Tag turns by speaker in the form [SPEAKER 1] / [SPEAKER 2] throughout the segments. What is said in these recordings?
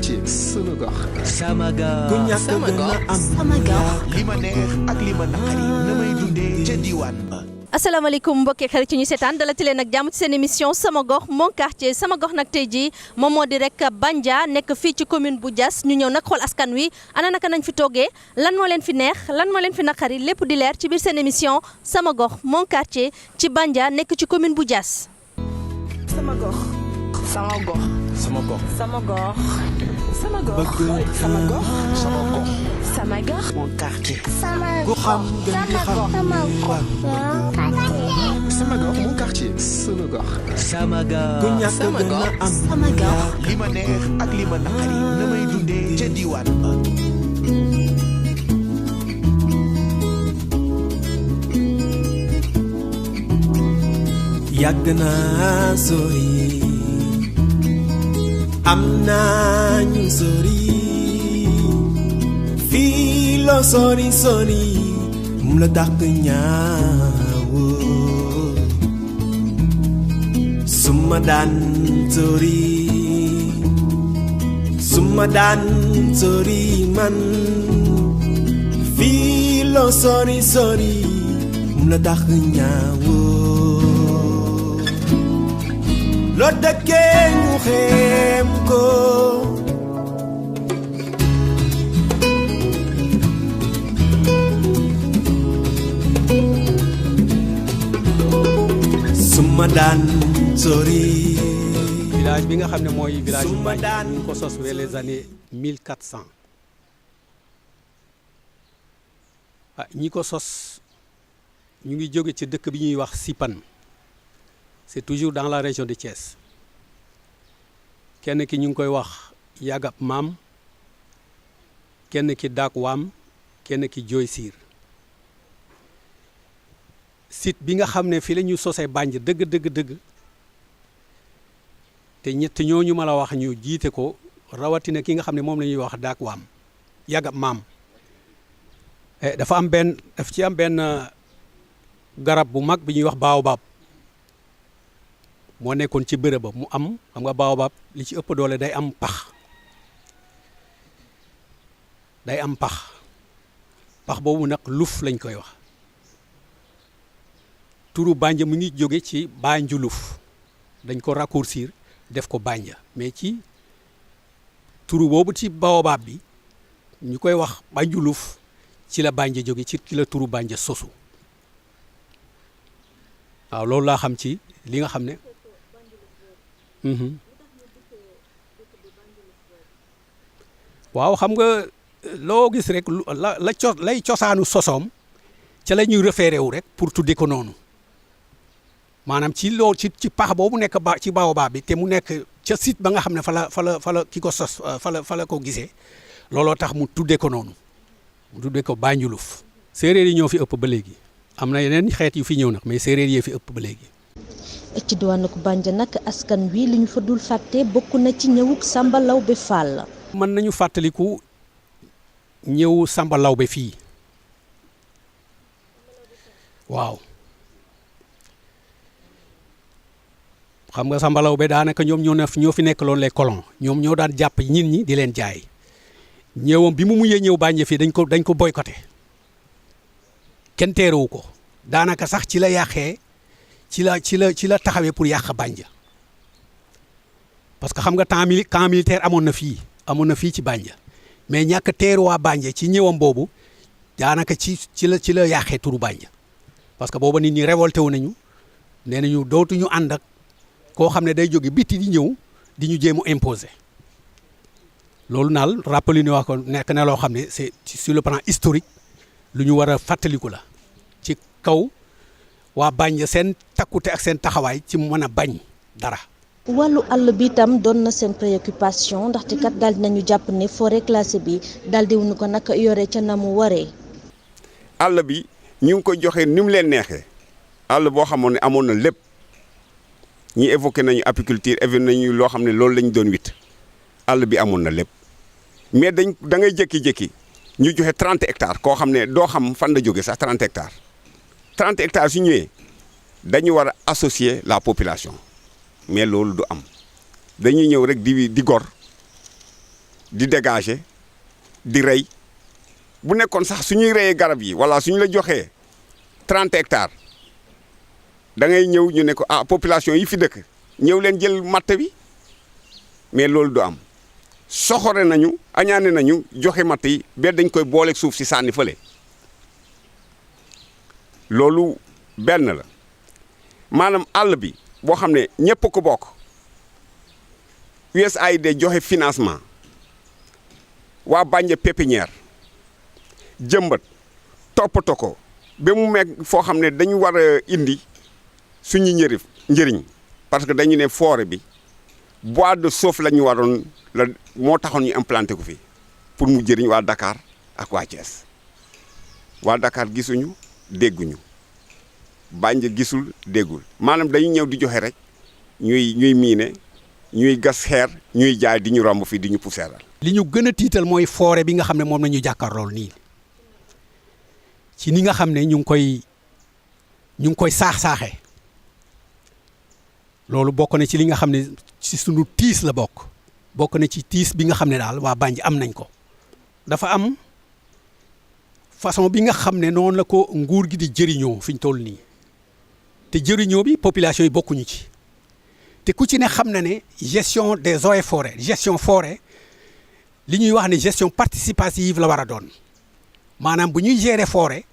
[SPEAKER 1] quartier sama gox.
[SPEAKER 2] sama gox
[SPEAKER 3] sama gox
[SPEAKER 4] sama gox.
[SPEAKER 3] li ma neex ak li ma naqari na may dundee ca diwaan ba.
[SPEAKER 4] asalaamaaleykum mbokki xarit ci ñu seetaan dalati leen ak jàmm ci seen émission sama gox mon quartier sama gox nag tey jii moom moo di rek Bandia nekk fii ci commune bu Diass ñu ñëw nag xool askan wi ana naka nañ fi toogee lan moo leen fi neex lan moo leen fi naqari lépp di leer ci biir seen émission sama gox mon quartier ci Bandia nekk ci commune bu Diass.
[SPEAKER 5] sama gox. sama gox.
[SPEAKER 3] sama gox.
[SPEAKER 5] sama gox. sama gox. sama gox.
[SPEAKER 3] sama gox.
[SPEAKER 5] sama gox.
[SPEAKER 3] mon quartier.
[SPEAKER 1] ku xam gën di xam. sama gox mon quartier sama gox.
[SPEAKER 2] sama gox
[SPEAKER 5] sama gox.
[SPEAKER 4] sama gox.
[SPEAKER 3] li ma neex ak li ma naqari na may dundee ca diwaan ba.
[SPEAKER 2] yàgg naa sori am naa ñu sori fii loo sori sori mu la dàq ñaaw suma daan sori man fii loo sori sori mu la dàq ñaaw loo dëkkee ñu xeem ko suma daan sori.
[SPEAKER 6] village bi nga xam ne mooy village bu Bandia ñu ngi ko sos vers les années 1400 ñi ko sos ñu ngi jóge ci dëkk bi ñuy wax Sipan. C'est toujours dans la région de Thiès kenn ki ñu ngi koy wax Yagap Maam kenn ki Dak Waam kenn ki Joy Siir site bi nga xam ne fii la ñu sosee Bandia dëgg te ñett ñooñu ma la wax ñu jiite ko rawatina ki nga xam ne moom la ñuy wax Dak Waam Yagap Maam daf ci am benn garab bu mag bi ñuy wax baobab moo nekkoon ci bërëb ba mu am xam nga baobab li ci ëpp doole day am pax boobu nag luf lañ koy wax turu Bandia mu ngi jóge ci Banjuluf dañ ko raccourcir def ko Bandia mais ci turu boobu ci baobab bi ñu koy wax Banjuluf ci la Bandia jóge ci la turu Bandia sosu waaw loolu laa xam ci li nga xam ne waaw xam nga loo gis rek lay cosaanu sosoom ca la ñuy référé wu rek pour tudde ko noonu maanaam ci loolu ci pax boobu nekk ci baobab bi te mu nekk ca site ba nga xam ne fa la ki ko sos fa la ko gisee looloo tax mu tudde ko noonu mu tudde ko Banjuluf séeréer yi ñoo fi ëpp ba léegi am na yeneen xeet yu fi ñëw nag mais séeréer yee fi ëpp ba léegi.
[SPEAKER 4] ci diwaanu Bandia nag askan wi li ñu fa dul fàtte bokk na ci ñëwug Samba Lawbe Fall.
[SPEAKER 6] mën nañu fàttaliku ñëw Samba Lawbe fii waaw xam nga Samba Lawbe daanaka ñoom ñoo fi nekk loon les colons ñoom ñoo daan jàpp nit ñi di leen jaay ñëwam bi mu mujjee ñëw Bandia fii dañ ko boycotté kenn teerewu ko daanaka sax ci la yàqee. ci la taxawee pour yàq Bandia parce que xam nga camp militaire amoon na fii ci Bandia mais ñàkk teeru waa Bandia ci ñëwam boobu daanaka ci la yàqee turu Bandia parce que booba nit ñi révolté wu nañu nee nañu dootuñu ànd ak koo xam ne day jóge biti di ñëw di ñu jéem a imposer loolu naal rappelé ni wax ko nekk na loo xam ne c'est sur le plan historique lu ñu war a fàttaliku la ci kaw. waa Bandia seen takkute ak seen taxawaay ci mën a bañ dara.
[SPEAKER 4] wàllu àll bi itam doon na seen préoccupation ndaxte kat daal dinañu jàpp ne forêt classée bi daal di wuñu ko nag yore ca na mu waree.
[SPEAKER 7] àll bi ñu ngi koy joxe ni mu leen neexee àll boo xamoon ne amoon na lépp ñi évoqué nañu apiculture évoqué nañu loo xam ne loolu lañ doon witt àll bi amoon na lépp mais da ngay jékki-jékki ñu joxe 30 hectares koo xam ne doo xam fan la jóge sax 30 hectares. 30 hectares su ñëwee dañu war a associer la population mais loolu du am dañuy ñëw rek di gor di dégager di rey bu nekkoon sax suñuy reyee garab yi wala suñu la joxee 30 hectares da ngay ñëw ñu ne ko population yi fi dëkk ñëw leen jël matt bi mais loolu du am soxore nañu añaane nañu joxe matt yi ba dañ koy booleeg suuf si sànni fële loolu benn la maanaam àll bi boo xam ne ñëpp ko bokk USAID joxe financement waa Bandia pépinière jëmbat toppatoo ko ba mu meeg foo xam ne dañu war a indi suñu njëriñ parce que dañu ne forêt bi bois de chauffe la ñu waroon la moo taxoon ñu implanté ko fi pour mu jëriñ waa Dakar ak waa Thiès waa Dakar gisuñu dégguñu Bandia gisul déggul maanaam dañu ñëw di joxe rek ñuy miine ñuy gas xeer ñuy jaay di ñu romb fii di ñu puseeral.
[SPEAKER 6] li ñu gën a tiital mooy forêt bi nga xam ne moom la ñu jàkkaarlool nii ci ni nga xam ne ñu ngi koy saax-saaxee loolu bokk na ci li nga xam ne ci sunu tiis la bokk na ci tiis bi nga xam ne daal waa Bandia am nañ ko dafa am façon bi nga xam ne noonu la ko nguur gi di jëriñoo fi ñu toll nii te jëriñoo bi population yi bokkuñu ci te ku ci ne xam na ne gestion des eaux et forêts gestion forêt li ñuy wax ne gestion participative la war a doon maanaam bu ñuy gérer forêt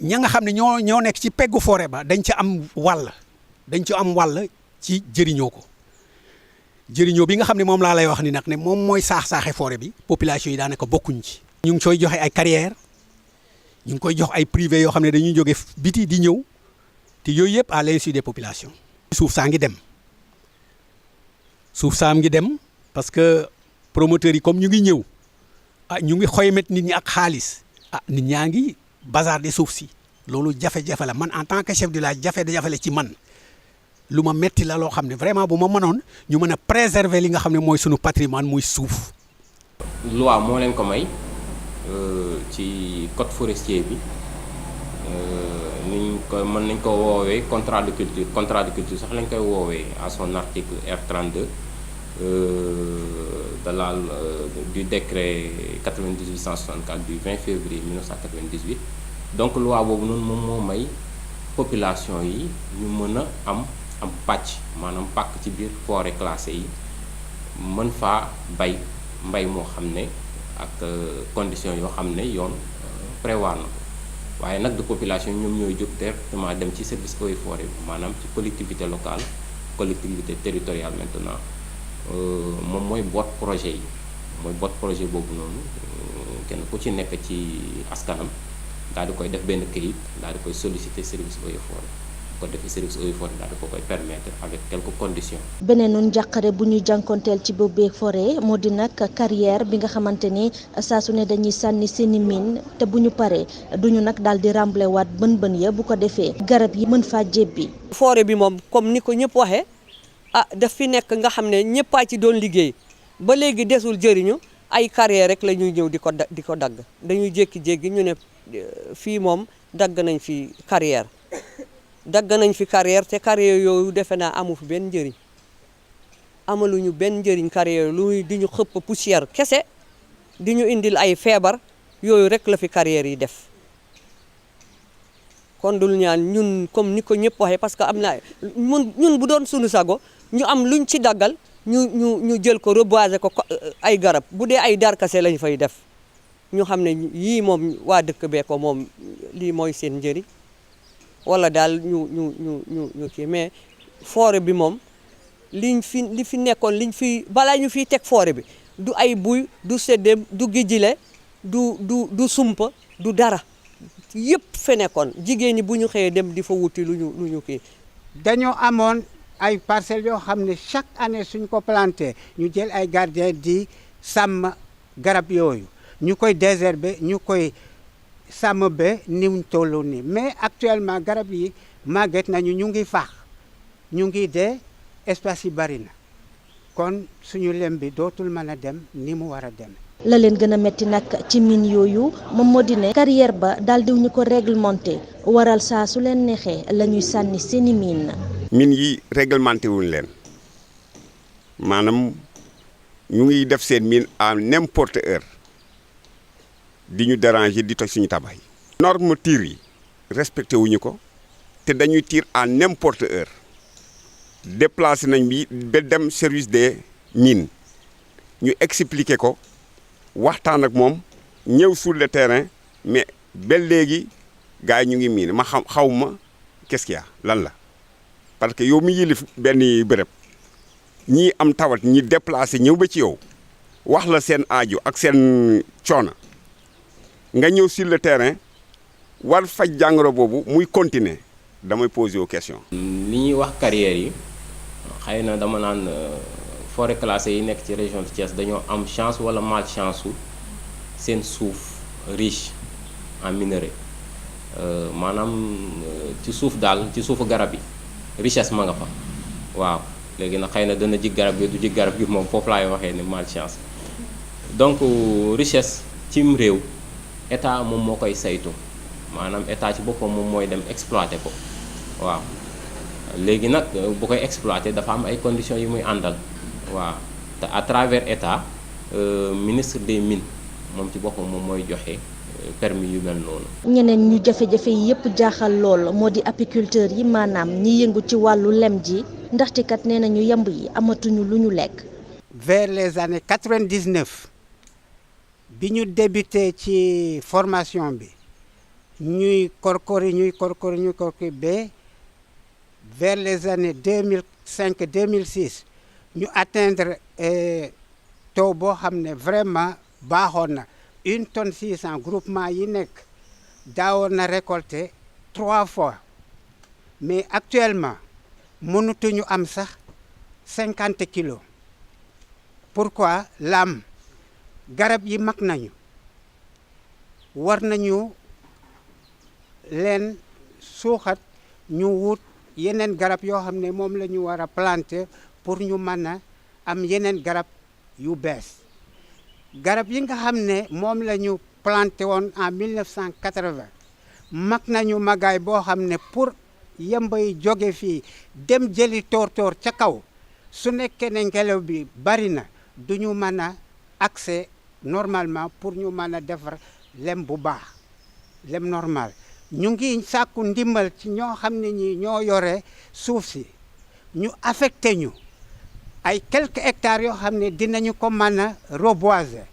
[SPEAKER 6] ña nga xam ne ñoo nekk ci peggu forêt ba dañ ci am wàll ci jëriñoo ko jëriñoo bi nga xam ne moom laa lay wax ni nag ne moom mooy saax-saaxe forêt bi population yi daanaka bokkuñ ci. ñu ngi koy joxe ay carrières ñu ngi koy jox ay privé yoo xam ne dañuy jóge biti di ñëw te yooyu yëpp à l'insu des populations. suuf saa ngi dem parce que promoteurs yi comme ñu ngi ñëw ñu ngi xoymet nit ñi ak xaalis nit ñaa ngi bazarder suuf si loolu jafe-jafe la man en tant que chef de village jafe-jafe la ci man lu ma metti la loo xam ne vraiment bu ma mënoon ñu mën a préserver li nga xam ne mooy sunu patrimoine muy suuf.
[SPEAKER 8] loi moo leen ko may ci code forestier bi niñ ko mën nañ ko woowee contrat de culture sax lañ koy woowee à son article R32 du décret 9864 du 20 février 1998 donc loi boobu noonu moom moo may population yi ñu mën a am pàcc maanaam pàkk ci biir forêt classée yi mën faa mbay moo xam ne ak conditions yoo xam ne yoon prévoir na ko waaye nag de population ñoom ñooy jóg directement dem ci service eaux et forêt bi maanaam ci collectivité locale collectivité territoriale maintenant moom mooy boot projet boobu noonu kenn ku ci nekk ci askanam daal di koy def benn këyit daal di koy solliciter service eaux et forêt ko defee service eaux et forêt daal di ko koy permettre avec quelques conditions.
[SPEAKER 4] beneen noonu njàqare bu ñuy jànkonteel ci boobee forêt moo di nag carrière bi nga xamante ni saa su ne dañuy sànni seeni mine te bu ñu paree duñu nag daal di rembler waat bën ya bu ko defee garab yi mën faa jébbi.
[SPEAKER 5] forêt bi moom comme ni ko ñëpp waxee daf fi nekk nga xam ne ñëppaa ci doon liggéey ba léegi desul jëriñu ay carrière rek la ñuy ñëw di ko dagg dañuy jékki-jékki ñu ne fii moom dagg nañ fi carrière. te carrière yooyu defe naa amu fi benn njëriñ amaluñu benn njëriñ carrière lu di ñu xëpp poussière kese di ñu indil ay feebar yooyu rek la fi carrière yi def kon dul ñaan ñun comme ni ko ñëpp waxee parce que am na ñun bu doon sunu sago ñu am luñ ci daggal ñu jël ko reboiser ko ay garab bu dee ay darkase lañ fay def ñu xam ne yii moom waa dëkk bee ko moom lii mooy seen njëriñ wala daal ñu kii mais forêt bi moom li fi nekkoon balaa ñu fiy teg forêt bi du ay buy du séddéem du gijile du sumpa du dara yëpp fe nekkoon jigéen ñi bu ñu xëyee dem di fa wuti lu ñu kii.
[SPEAKER 9] dañoo amoon ay parcelles yoo xam ne chaque année suñ ko planté ñu jël ay gardien di sàmm garab yooyu ñu koy désherber ñu koy sàmm ba ni mu toll nii mais actuellement garab yi màgget nañu ñu ngi faax ñu ngi dee espace yi bari na kon suñu lem bi dootul mën a dem ni mu war a dem.
[SPEAKER 4] la leen gën a metti nag ci mine yooyu moom moo di ne carrière ba daal di ñu ko réglementé waral saa su leen neexee la ñuy sànni seeni mine.
[SPEAKER 7] mine yi réglementé wuñ leen maanaam ñu ngi def seen mine à n'importe heure di ñu déranger di toj suñu tabax yi. norme tir yi respecté wuñu ko te dañuy tir à n'importe heure déplacé nañ bi ba dem service des mines ñu expliqué ko waxtaan ak moom ñëw sur le terrain mais ba léegi gars yi ñu ngi miin ma xaw ma qu'est-ce qu'il y a lan la parce que yow mi yilif benn bërëb ñii am tawat ñi déplacé ñëw ba ci yow wax la seen aajo ak seen coono nga ñëw sur le terrain war faj jàngoro boobu muy continuer damay poser aux questions.
[SPEAKER 8] li ñuy wax carrière yi xëy na dama naan forêt classée yi nekk ci région de Thiès dañoo am chance wala malchance su seen suuf riche en minerais maanaam ci suuf daal ci suufu garab yi richesse ma nga fa waaw. léegi nag xëy na dana jig garab gi du jig garab gi moom foofu laay waxee ne malchance donc richesse cim réew état moom moo koy saytu maanaam état ci boppam moom mooy dem exploiter ko waaw léegi nag bu koy exploiter dafa am ay conditions yu muy àndal waaw te à travers état ministre des mines moom ci boppam moom mooy joxe permis yu mel noonu.
[SPEAKER 4] ñeneen ñu jafe-jafe yi yëpp jaaxal lool moo di apiculteurs yi maanaam ñi yëngu ci wàllu lem ji ndaxte kat nee nañu yamb yi amatuñu lu ñu lekk.
[SPEAKER 9] vers les années 99 bi ñu débuté ci formation bi ñuy korkori ba vers les années 2005 2006 ñu atteindre taux boo xam ne vraiment baaxoon na 1 tonne 600 groupement yi nekk daawoon na récolter 3 fois mais actuellement mënutuñu am sax 50 kilos pourquoi lam garab yi mag nañu war nañu leen suuxat ñu wut yeneen garab yoo xam ne moom la ñu war a planter pour ñu mën a am yeneen garab yu bees garab yi nga xam ne moom la ñu planté woon en 1980 mag nañu magaay boo xam ne pour yamba yi jóge fii dem jëli tóor-tóor ca kaw su nekkee ne ngelaw bi bari na du ñu mën a accès normalement pour ñu mën a defar lem bu baax lem normal ñu ngi sàkku ndimbal ci ñoo xam ne ñi ñoo yore suuf si ñu affecté ñu ay quelques hectares yoo xam ne dinañu ko mën a reboiser.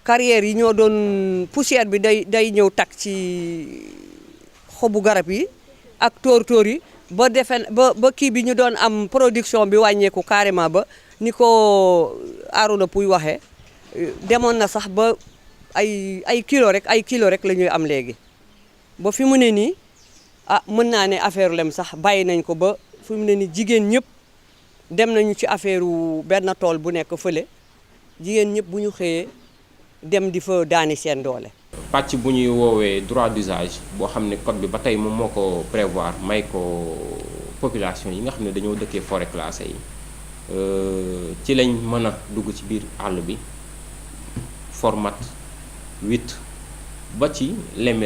[SPEAKER 5] carrière yi ñoo doon poussière bi day ñëw tak ci xobu garab yi ak tóor-tóor yi ba ba kii bi ñu doon am production bi wàññeeku carrément ba ni ko Arouna Pouye waxee demoon na sax ba ay kilo rek la ñuy am léegi ba fi mu ne nii mën naa ne affaire lem sax bàyyi nañ ko ba fi mu ne nii jigéen ñëpp dem nañu ci affaire benn tool bu nekk fële jigéen ñëpp bu ñu xëyee dem di fa daani seen doole.
[SPEAKER 8] pàcc bu ñuy woowee droit d'usage boo xam ne code bi ba tey moom moo ko prévoir may ko population yi nga xam ne dañoo dëkkee forêt classée yi ci lañ mën a dugg ci biir àll bi format 8 ba ci lem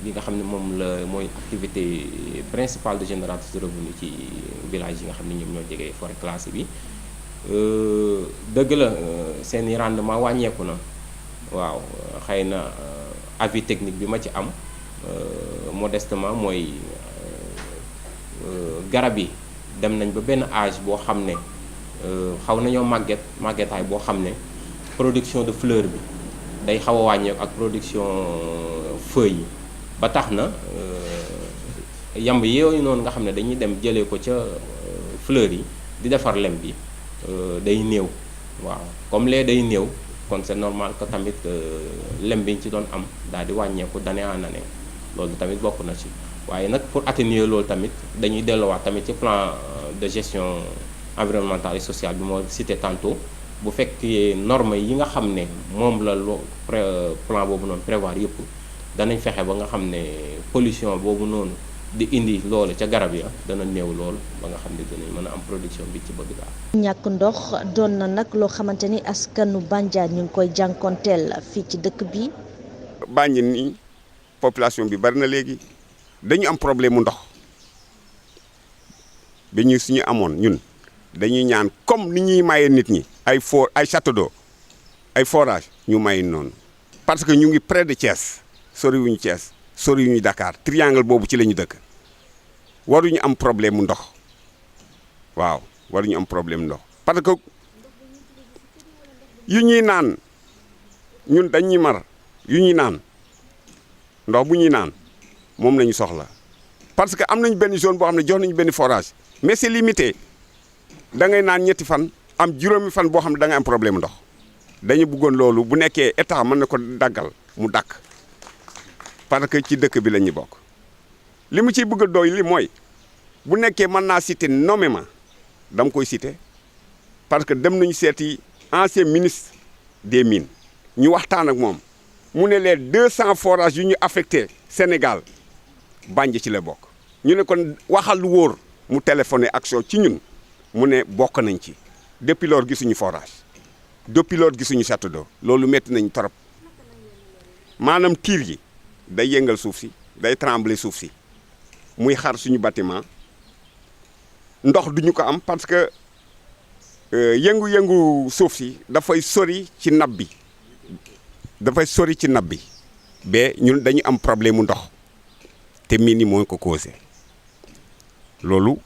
[SPEAKER 8] bi nga xam ne moom la mooy activité principale de génératrice de revenu ci village yi nga xam ne ñoom ñoo jege forêt classée bi dëgg la seeni rendement wàññeeku na waaw xëy na avis technique bi ma ci am modestement mooy garab yi dem nañ ba benn âge boo xam ne xaw nañoo màggetaay boo xam ne production de fleur bi day xaw a wàññeeku ak production feuilles yi ba tax na yamb yooyu noonu nga xam ne dañuy dem jëlee ko ca fleur yi di defar lem bi day néew waaw comme lee day néew kon c'est normal que tamit lem bi ñu ci doon am daal di wàññeeku d'année en année loolu tamit bokk na ci waaye nag pour atténuer loolu tamit dañuy delluwaat tamit ci plan de gestion environnementale et sociale bi moo cité tantôt bu fekkee normes yi nga xam ne moom la plan boobu noonu prévoir yëpp danañ fexe ba nga xam ne pollution boobu noonu di indi loolu ca garab ya dana néew lool ba nga xam ne dinañ mën a am production bi ci bëgg daal.
[SPEAKER 4] ñàkk ndox doon na nag loo xamante ni askanu Bandia ñu ngi koy jànkonteel fii ci dëkk bi.
[SPEAKER 7] Bandia ni population bi bari na léegi dañu am problème mu ndox bi ñu suñu amoon ñun dañuy ñaan comme ni ñuy maye nit ñi ay château d'eau ay forage ñu may noonu parce que ñu ngi près de Thiès soriwuñu Thiès soriwuñu Dakar triangle boobu ci la ñu dëkk waruñu am problème mu ndox waaw waruñu am problème ndox parce que yu ñuy naan ñun dañuy mar yu ñuy naan ndox bu ñuy naan moom lañu soxla parce que am nañu benn zone boo xam ne jox nañu benn forage mais c'est limité da ngay naan ñetti fan am juróomi fan boo xam ne da ngay am problème ndox dañu bëggoon loolu bu nekkee état mën na ko daggal mu dakk parce que ci dëkk bi la ñu bokk li mu ciy bëgg a doy li mooy bu nekkee mën naa citer nommément dama koy citer parce que dem nañu seeti ancien ministre des mines ñu waxtaan ak moom mu ne les 200 forages yu ñu affecté Sénégal Bandia ci la bokk ñu ne kon waxal lu wóor mu téléphoné action ci ñun mu ne bokk nañ ci depuis lors gisuñu forage depuis lors gisuñu château d'eau loolu métti nañ trop maanaam tiir yi day yëngal suuf si day trembler suuf si muy xar suñu bâtiment ndox duñu ko am parce que yëngu-yëngu suuf si dafay sori ci nab bi ba ñun dañu am problème mu ndox te mine yi moo ko causé loolu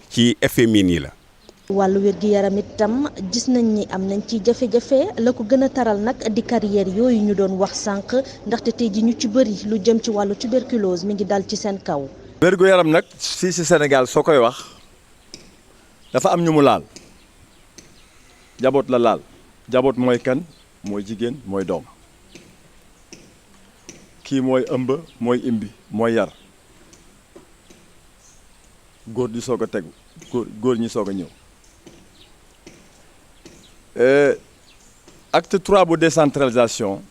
[SPEAKER 7] ci effet mine yi la.
[SPEAKER 10] wàllu wér-gi-yaram itam gis nañ ni am nañ ci jafe-jafe la ko gën a taral nag di carrière yooyu ñu doon wax sànq ndaxte tey ji ñu ci bëri lu jëm ci wàllu tuberculose mi ngi dal ci seen kaw.
[SPEAKER 11] wér-gu-yaram nag fii si Sénégal soo koy wax dafa am ñu mu laal jaboot la laal jaboot mooy kan mooy jigéen mooy doom kii mooy ëmb mooy imbi mooy yar góor di soog a tegu góor ñi soog a ñëw. Acte 3 bu décentralisation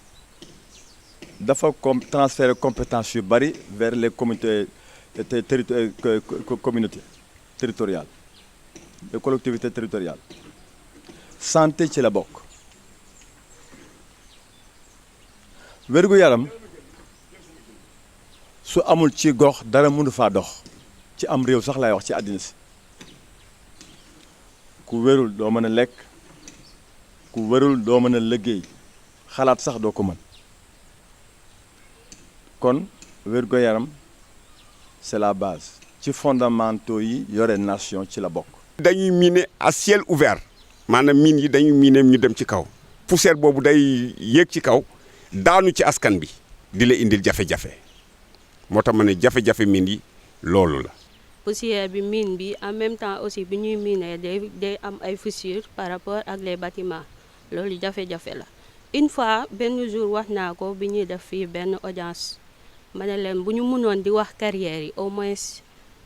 [SPEAKER 11] dafa transférer compétences yu bari vers les communautés territoriales les collectivités territoriales santé ci la bokk wér-gu-yaram su amul ci gox dara mënu faa dox ci am réew sax laay wax ci àddina si ku wérul doo mën a lekk ku wérul doo mën a liggéey xalaat sax doo ko mën kon wér-gu-yaram c'est la base ci fondamentaux yi yore nation ci la bokk.
[SPEAKER 7] dañuy miner à ciel ouvert maanaam mine yi dañuy miner ñu dem ci kaw poussière boobu day yéeg ci kaw daanu ci askan bi di la indil jafe-jafe moo tax ma ne jafe-jafe mine yi loolu la.
[SPEAKER 12] poussière bi mine bi en même temps aussi bi ñuy miner day am ay fissures par rapport ak les bâtiments loolu jafe-jafe la une fois benn jour wax naa ko bi ñuy def fii benn audience ma ne leen bu ñu mënoon di wax carrière yi au moins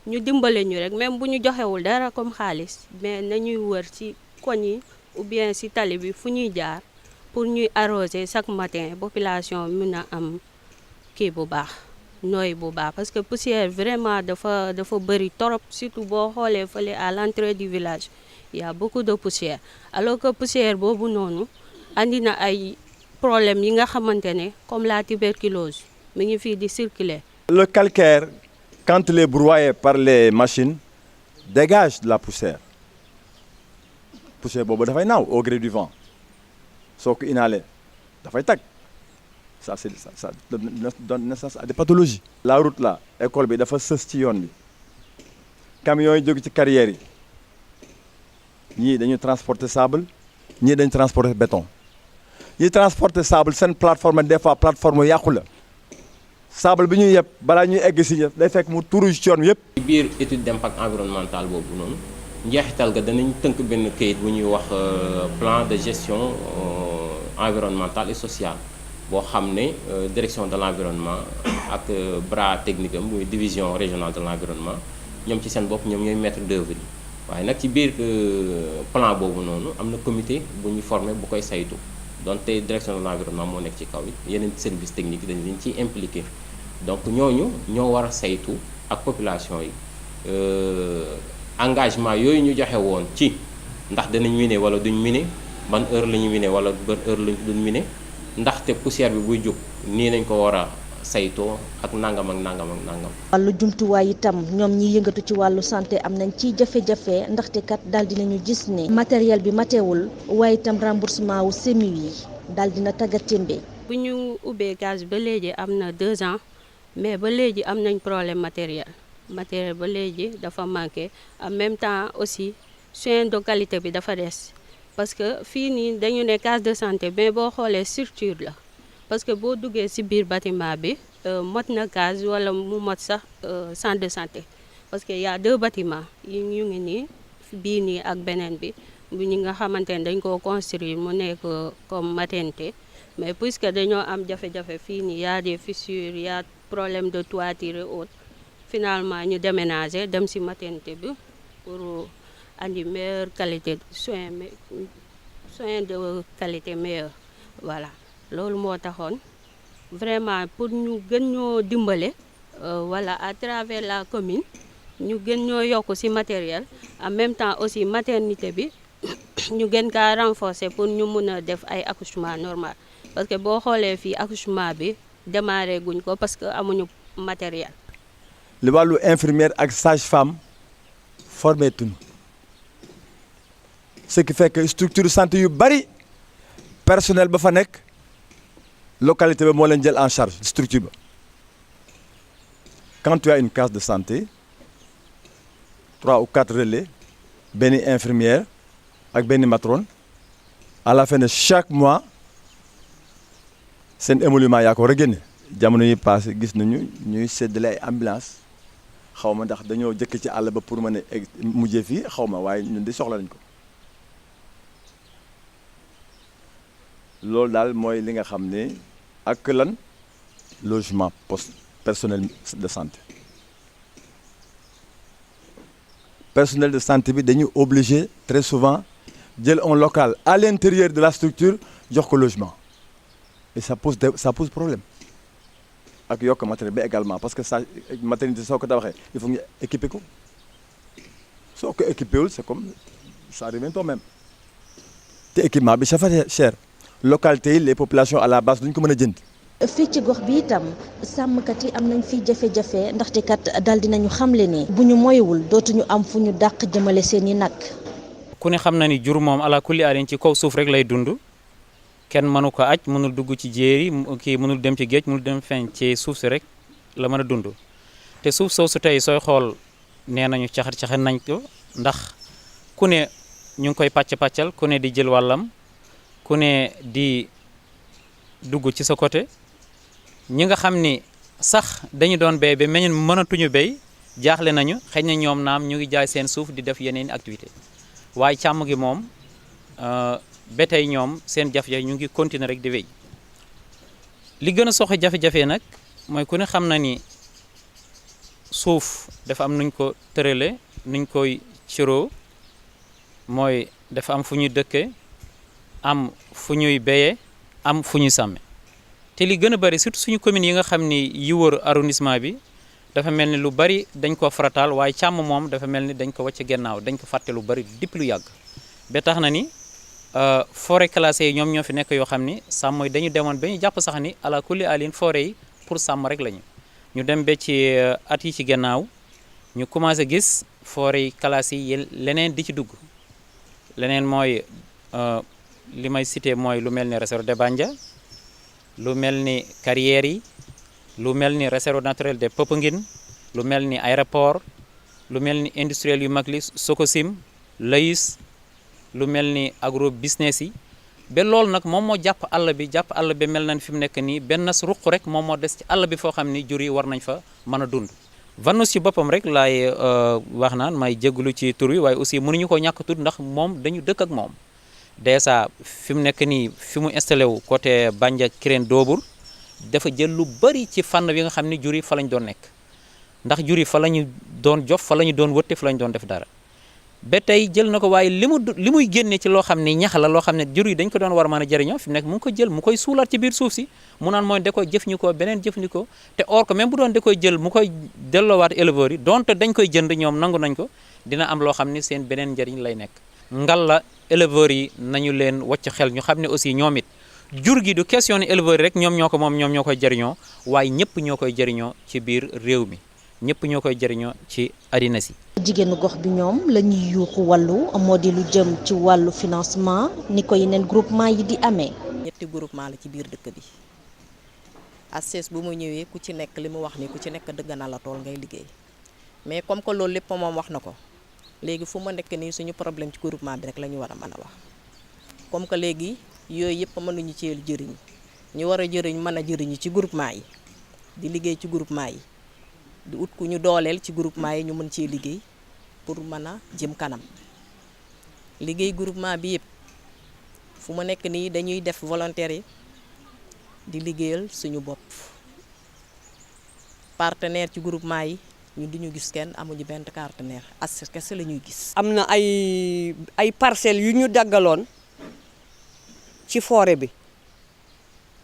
[SPEAKER 12] ñu dimbale ñu rek même bu ñu joxewul dara comme xaalis mais nañuy wër ci koñ yi ou bien ci tali bi fu ñuy jaar pour ñuy arroser chaque matin population mën a am kii bu baax nooy bu baax parce que poussière vraiment dafa bëri torop surtout boo xoolee fële à l'entrée du village il y a beaucoup de poussière alors que poussière boobu noonu andi na ay problèmes yi nga xamante ne comme la tuberculose mi ngi fii di circuler.
[SPEAKER 11] Le calcaire quand il est broyé par les machines dégage de la poussière boobu dafay naaw au gré du vent soo ko inhalé dafay tag ça donne naissance à des pathologies. La route là école bi dafa sës ci yoon bi camions yi jóge ci carrières yi ñii dañuy transporter sable ñii dañuy transporter béton ñii transporter sable seen plateforme des fois plateforme yàqu la sable bi ñuy yeb balaa ñuy egg si ñëpp day fekk mu turu ci yoon yëpp.
[SPEAKER 8] ci biir étude d'impact environnemental boobu noonu njeexital ga danañ tënk benn kayit bu ñuy wax plan de gestion environnementale et sociale boo xam ne direction de l'environnement ak bras technique am muy division régionale de l'environnement ñoom ci seen bopp ñoom ñooy maître d'œuvre yi waaye nag ci biir plan boobu noonu am na comité bu ñu formé bu koy saytu donte direction de l'environnement moo nekk ci kaw it yeneen service technique dañ leen ciy impliqué donc ñooñu ñoo war a saytu ak population yi engagement yooyu ñu joxe woon ci ndax danañ miner wala duñ miner ban heure la ñu miner wala ban heure lañ duñ miner ndaxte poussière bi buy jóg nii nañ ko war a saytoo ak nangam ak nangam ak nangam.
[SPEAKER 10] wàllu jumtuwaay itam ñoom ñi yëngatu ci wàllu santé am nañ ci jafe-jafe ndaxte kat daal dinañu gis ne matériel bi matewul waaye itam remboursement wu semi yi daal dina taggatémbe.
[SPEAKER 12] bu ñu ubbee case ba léegi am na 2 ans mais ba léegi am nañ problème matériel ba léegi dafa manqué en même temps aussi soins de qualité bi dafa des parce que fii nii dañu ne case de santé mais boo xoolee structure la parce que boo duggee ci biir bâtiment bi mot na case wala mu mot sax centre de santé parce que y a 2 bâtiments yi ñu ngi nii bii nii ak beneen bi bu ñi nga xamante ne dañ koo construire mu nekk comme maternité mais puisque dañoo am jafe-jafe fii nii y a des fissures y a problème de toiture et autres finalement ñu déménager dem ci maternité bi pour andi meilleure qualité soin de qualité meilleure voilà loolu moo taxoon vraiment pour ñu gën ñoo dimbale voilà à travers la commune ñu gën ñoo yokk ci matériel en même temps aussi maternité bi ñu gën kaa renforcer pour ñu mun a def ay accouchement normal parce que boo xoolee fii accouchement bi démarré guñ ko parce que amuñu matériel.
[SPEAKER 11] li wàllu infirmière ak sage-femme formé tuñ ce qui fait que structure santé yu bari personnel ba fa nekk localité ba moo leen jël en charge structure ba quand tu as une case de santé 3 ou 4 relais benn infirmière ak benn matrone à la fin de chaque mois seen émolument yaa ko war a génne jamono yi passé gis nañu ñuy séddale ay ambulance xaw ma ndax dañoo jëkk ci àll ba pour mën a mujjee fii xaw ma waaye ñun di soxla nañ ko loolu daal mooy li nga xam ne ak lan logement poste personnel de santé personnel de santé bi dañuy obligé très souvent jël un local à l'intérieur de la structure jox ko logement et ça pose problème ak yokk matériel bi également parce que ça maternité soo ko tabaxee il faut ñu équiper ko soo ko équipé wul c'est comme ça revient au même te équipement bi ça fait cher localité yi les populations à la base duñ ko mën a jënd.
[SPEAKER 10] fii ci gox bi itam sàmmkat yi am nañ fii jafe-jafe ndaxte kat daal dinañu xamle ne bu ñu moywul dootuñu am fu ñu dàq jëmale seeni nag.
[SPEAKER 13] ku ne xam na ni jur moom ala kulli alin ci kaw suuf rek lay dund kenn mënu ko aj mënul dugg ci jéeri kii mënul dem ci géej mënul dem feeñ ci suuf si rek la mën a dund te suuf soosu tey sooy xool nee nañu caxat nañ ko ndax ku ne ñu ngi koy pàccal ku ne di jël wàllam ku ne di dugg ci sa côté ñi nga xam ni sax dañu doon béy ba mënatuñu béy jaaxle nañu xëy na ñoom naam ñu ngi jaay seen suuf di def yeneen activité waaye càmm gi moom ba tey ñoom seen jafe-jafe ñu ngi continuer rek di wéy li gën a soxe jafe-jafe nag mooy ku ne xam na ni suuf dafa am nuñ ko tërale nuñ koy ciroo mooy dafa am fu ñuy dëkke am fu ñuy béyee am fu ñuy sàmme te li gën a bari surtout suñu communes yi nga xam ni yi wër arrondissement bi dafa mel ni lu bari dañ ko farataal waaye càmm moom dafa mel ni dañ ko wàcc gennaaw dañ ko fàtte lu bari depuis lu yàgg ba tax na ni forêt classée yi ñoom ñoo fi nekk yoo xam ni sàmm yi dañu demoon ba ñu jàpp sax ni ala kulli alin forêt yi pour sàmm rek lañu ñu dem ba ci at yi ci gennaaw ñu commencé gis forêt yi classée yi leneen di ci dugg leneen mooy li may cité mooy lu mel ni réserve de Bandia lu mel ni carrières yi lu mel ni réserve naturelle de Popenguine lu mel ni aéroport lu mel ni industriel yu mag li Sococim Layis lu mel ni agro business yi ba loolu nag moom moo jàpp àll bi mel na ni fi mu nekk nii benn ruq rek moom moo des ci àll bi foo xam ni jur yi war nañ fa mën a dund. Vanus ci boppam rek laay wax naan may jégalu ci tur wi waaye aussi mënuñu ko ñàkk tudd ndax moom dañu dëkk ak moom dèjà fi mu nekk nii fi mu installé wu côté Bandia Kirène Doobour dafa jël lu bari ci fànn bi nga xam ni jur yi fa lañ doon nekk ndax jur yi fa la ñu doon jof fa la ñu doon wëtte fa la ñu doon def dara ba tey jël na ko waaye li muy génne ci loo xam ni ñax la loo xam ne jur yi dañ ko doon war a mën a jëriñoo fi mu nekk mu ngi ko jël mu koy suulaat ci biir suuf si mu naan mooy da koy jëfandikoo beneen jëfandikoo te or que même bu doon da koy jël mu koy delloowaat éleveurs yi donte dañ koy jënd ñoom nangu nañ ko dina am loo xam ni seen beneen njëriñ lay nekk ngal la éleveurs yi nañu leen wàcc xel ñu xam ne aussi ñoom it jur gi du question ni éleveur rek ñoom ñoo ko moom ñoom ñoo koy jëriñoo waaye ñëpp ñoo koy jëriñoo ci biir réew mi ñëpp ñoo koy jëriñoo ci àddina si.
[SPEAKER 10] jigéenu gox bi ñoom la ñuy yuuxu wàllu moo di lu jëm ci wàllu financement ni ko yeneen groupement yi di amee.
[SPEAKER 14] ñetti groupement la ci biir dëkk bi ACS bu mu ñëwee ku ci nekk li mu wax ni ku ci nekk dëgg na la tool ngay liggéey mais comme que loolu lépp moom wax na ko léegi fu ma nekk nii suñu problème ci groupement bi rek la ñu war a mën a wax comme que léegi yooyu yëpp mënuñu cee jëriñ ñu war a jëriñ mën a jëriñu ci groupement yi di liggéey ci groupement yi di ut ku ñu dooleel ci groupement yi ñu mën cee liggéey pour mën a jëm kanam liggéey groupement bi yëpp fu ma nekk nii dañuy def volontaire yi di liggéeyal suñu bopp partenaire ci groupement yi ñu duñu gis kenn amuñu benn partenaire ACS kese la ñuy gis.
[SPEAKER 5] am na ay parcelles yu ñu daggaloon ci forêt bi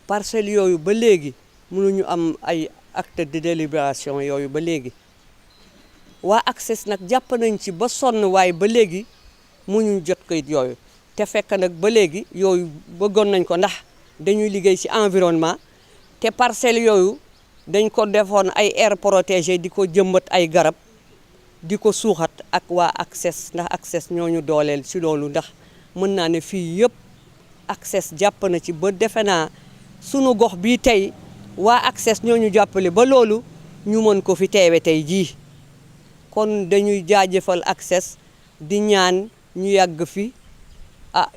[SPEAKER 5] parcelles yooyu ba léegi mënuñu am ay acte de délibération yooyu ba léegi waa ACS nag jàpp nañ ci ba sonn waaye ba léegi mënuñu jot kayit yooyu te fekk nag ba léegi yooyu bëggoon nañ ko ndax dañuy liggéey ci environnement te parcelles yooyu dañ ko defoon ay aire protégée di ko jëmbat ay garab di ko suuxat ak waa ACS ndax ACS ñooñu dooleel ci loolu ndax mën naa ne fii yëpp ACS jàpp na ci ba defe naa sunu gox bii tey waa ACS ñooñu jàppale ba loolu ñu mën ko fi teewe tey jii kon dañuy jaajëfal ACS di ñaan ñu yàgg fi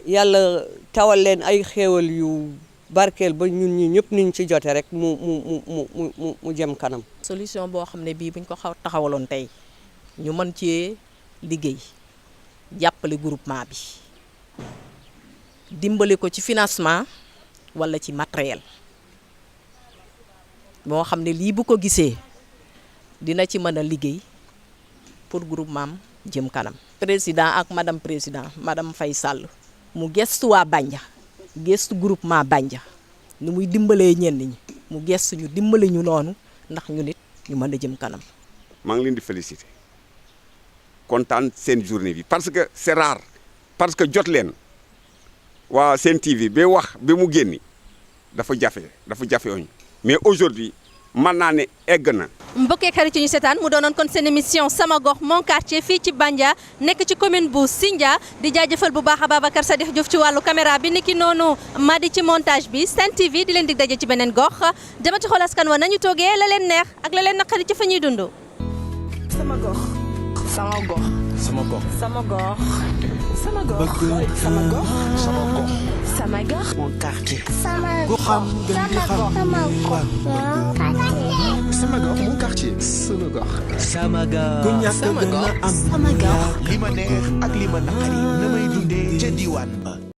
[SPEAKER 5] yàlla tawal leen ay xéewal yu barkeel ba ñun ñi ñëpp niñ ci jote rek mu jëm kanam.
[SPEAKER 14] solution boo xam ne bii buñ ko taxawaloon tey ñu mën cee liggéey jàppale groupement bi dimbali ko ci financement wala ci matériel boo xam ne lii bu ko gisee dina ci mën a liggéey pour groupement jëm kanam. président ak madame Faye Sall mu gestu waa Bandia gestu groupement Bandia ni muy dimbalee ñenn ñi mu gestu ñu dimbali ñu noonu ndax ñu nit ñu mën a jëm kanam.
[SPEAKER 7] maa ngi leen di féliciter kontaan seen journée bi parce que c'est rare parce que jot leen waa Sen TV ba wax ba mu génni dafa jafe woon mais aujourd'hui mën naa ne egg na.
[SPEAKER 4] mbokkee xarit ci ñu seetaan mu doonoon kon seen émission sama gox mon quartier fii ci Bandia nekk ci commune bu Sindia di jaajëfal bu baax Ababacar Sadikh Diouf ci wàllu caméra bi niki noonu Madi ci montage bi Sen TV di leen dig daje ci beneen gox dama ci xool askan wa nañu toogee la leen neex ak la leen naqari ci fa ñuy dund.
[SPEAKER 15] sama gox sama gox
[SPEAKER 1] sama gox
[SPEAKER 15] sama gox sama gox sama gox
[SPEAKER 1] sama gox
[SPEAKER 15] sama gox
[SPEAKER 1] mon quartier
[SPEAKER 15] sama
[SPEAKER 1] goxam gën di xam sama gox mon quartier sama gox
[SPEAKER 2] sama gox
[SPEAKER 3] li ma neex ak li ma naqari na may dundee ca diwaan ba